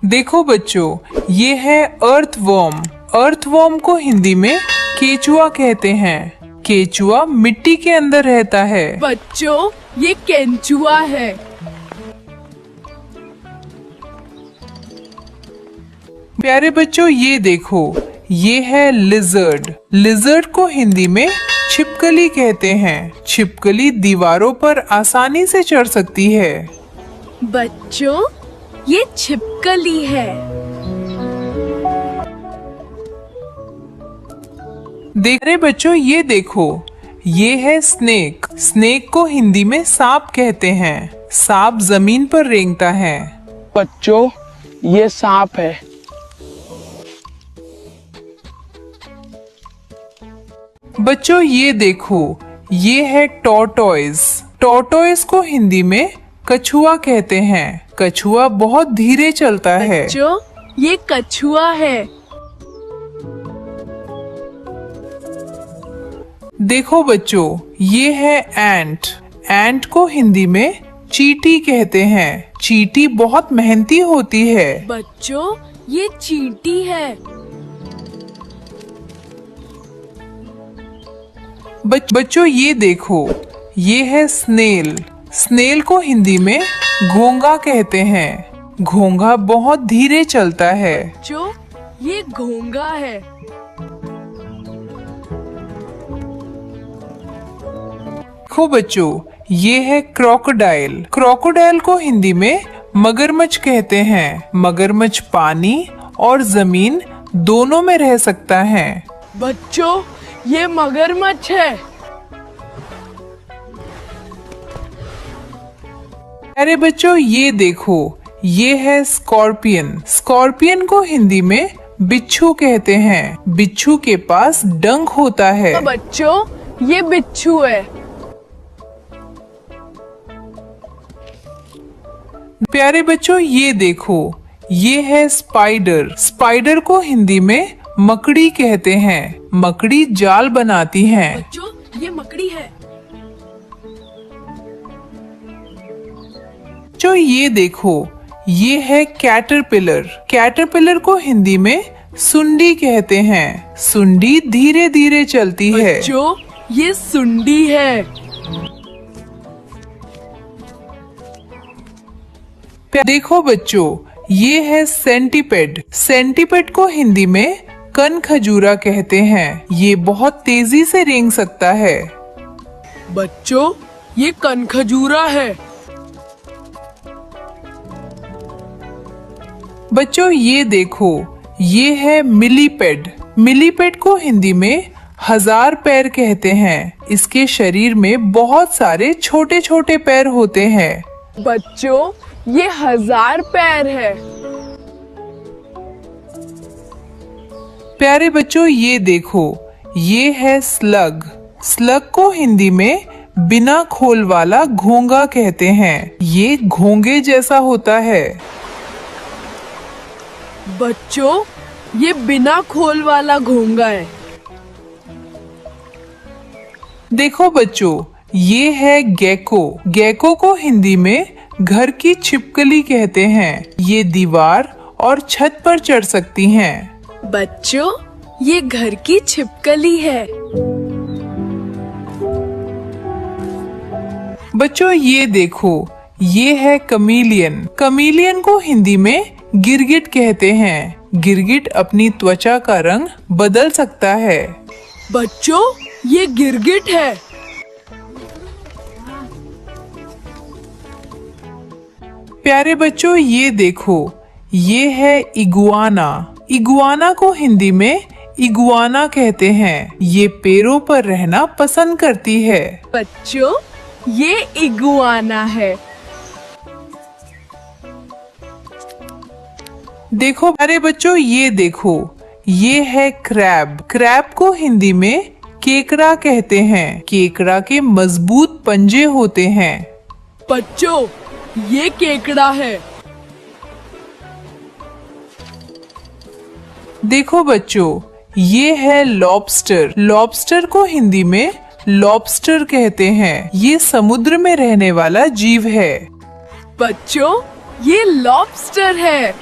देखो बच्चों, ये है अर्थवर्म। अर्थवर्म को हिंदी में केचुआ कहते हैं। केचुआ मिट्टी के अंदर रहता है। बच्चों, ये केंचुआ है। प्यारे बच्चों, ये देखो, ये है लिजर्ड। लिजर्ड को हिंदी में छिपकली कहते हैं। छिपकली दीवारों पर आसानी से चढ़ सकती है। बच्चों, ये छिपकली है। देख रहे बच्चों, ये देखो, ये है स्नेक। स्नेक को हिंदी में सांप कहते हैं। सांप जमीन पर रेंगता है। बच्चों, ये सांप है। बच्चों, ये देखो, ये है टॉर्टोइज। टॉर्टोइज को हिंदी में कछुआ कहते हैं। कछुआ बहुत धीरे चलता है। बच्चों, ये कछुआ है। देखो बच्चों, ये है एंट। एंट को हिंदी में चींटी कहते हैं। चींटी बहुत मेहनती होती है। बच्चों, ये चींटी है। बच्चों, ये देखो, ये है स्नेल। स्नेल को हिंदी में घोंगा कहते हैं। घोंगा बहुत धीरे चलता है। बच्चों, ये घोंगा है। देखो बच्चों, ये है क्रोकोडाइल। क्रोकोडाइल को हिंदी में मगरमच्छ कहते हैं। मगरमच्छ पानी और जमीन दोनों में रह सकता है। बच्चों, ये मगरमच्छ है। अरे बच्चों, ये देखो, ये है स्कॉर्पियन। स्कॉर्पियन को हिंदी में बिच्छू कहते हैं। बिच्छू के पास डंक होता है। तो बच्चों, ये बिच्छू है। प्यारे बच्चों, ये देखो, ये है स्पाइडर। स्पाइडर को हिंदी में मकड़ी कहते हैं। मकड़ी जाल बनाती है। बच्चों, ये मकड़ी है। बच्चों, ये देखो, ये है कैटरपिलर। कैटरपिलर को हिंदी में सुंडी कहते हैं। सुंडी धीरे धीरे चलती है। बच्चों, ये सुंडी है। देखो बच्चों, ये है सेंटीपेड। सेंटीपेड को हिंदी में कन खजूरा कहते हैं। ये बहुत तेजी से रेंग सकता है। बच्चों, ये कनखजूरा है। बच्चों, ये देखो, ये है मिलीपेड। मिलीपेड को हिंदी में 1000 पैर कहते हैं। इसके शरीर में बहुत सारे छोटे छोटे पैर होते हैं। बच्चों, ये 1000 पैर है। प्यारे बच्चों, ये देखो, ये है स्लग। स्लग को हिंदी में बिना खोल वाला घोंगा कहते हैं। ये घोंगे जैसा होता है। बच्चों, ये बिना खोल वाला घोंगा है। देखो बच्चों, ये है गेको। गेको को हिंदी में घर की छिपकली कहते हैं। ये दीवार और छत पर चढ़ सकती हैं। बच्चों, ये घर की छिपकली है। बच्चों, ये देखो, ये है कमीलियन। कमीलियन को हिंदी में गिरगिट कहते हैं। गिरगिट अपनी त्वचा का रंग बदल सकता है। बच्चों, ये गिरगिट है। प्यारे बच्चों, ये देखो, ये है इगुआना। इगुआना को हिंदी में इगुआना कहते हैं। ये पेड़ों पर रहना पसंद करती है। बच्चों, ये इगुआना है। देखो प्यारे बच्चों, ये देखो, ये है क्रैब। क्रैब को हिंदी में केकड़ा कहते हैं। केकड़ा के मजबूत पंजे होते हैं। बच्चों, ये केकड़ा है। देखो बच्चों, ये है लॉबस्टर। लॉबस्टर को हिंदी में लॉबस्टर कहते हैं। ये समुद्र में रहने वाला जीव है। बच्चों, ये लॉबस्टर है।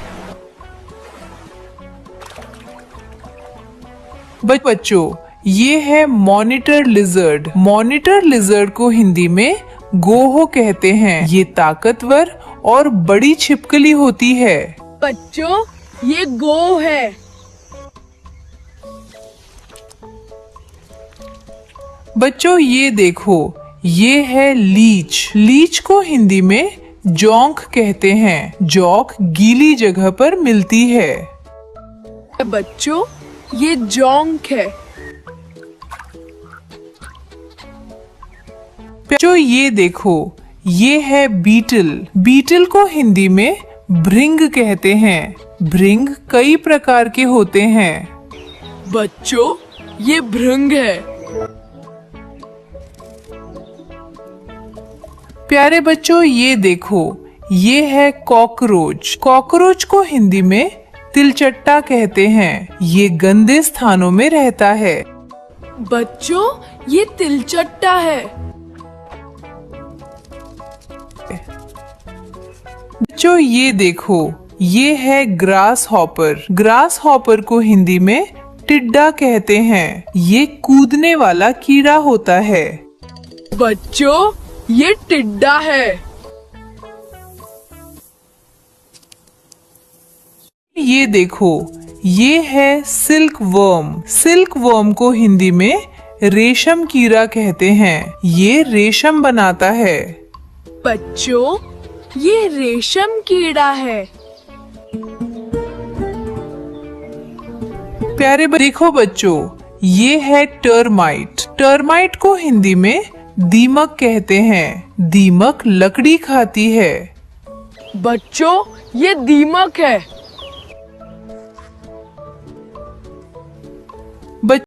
बच्चों ये है मॉनिटर लिजर्ड। मॉनिटर लिजर्ड को हिंदी में गोहो कहते हैं। ये ताकतवर और बड़ी छिपकली होती है। बच्चों ये गो है। बच्चों ये देखो, ये है लीच। लीच को हिंदी में जोंक कहते हैं। जोंक गीली जगह पर मिलती है। बच्चों ये जोंक है। बच्चों ये देखो, ये है बीटल। बीटल को हिंदी में भृंग कहते हैं। भृंग कई प्रकार के होते हैं। बच्चों ये भृंग है। प्यारे बच्चों ये देखो, ये है कॉकरोच। कॉकरोच को हिंदी में तिलचट्टा कहते हैं। ये गंदे स्थानों में रहता है। बच्चों ये तिलचट्टा है। बच्चों ये देखो, ये है ग्रास हॉपर। ग्रास हॉपर को हिंदी में टिड्डा कहते हैं। ये कूदने वाला कीड़ा होता है। बच्चों ये टिड्डा है। ये देखो, ये है सिल्क वर्म। सिल्क वर्म को हिंदी में रेशम कीड़ा कहते हैं। ये रेशम बनाता है। बच्चों ये रेशम कीड़ा है। प्यारे देखो बच्चों, ये है टर्माइट। टर्माइट को हिंदी में दीमक कहते हैं। दीमक लकड़ी खाती है। बच्चों ये दीमक है।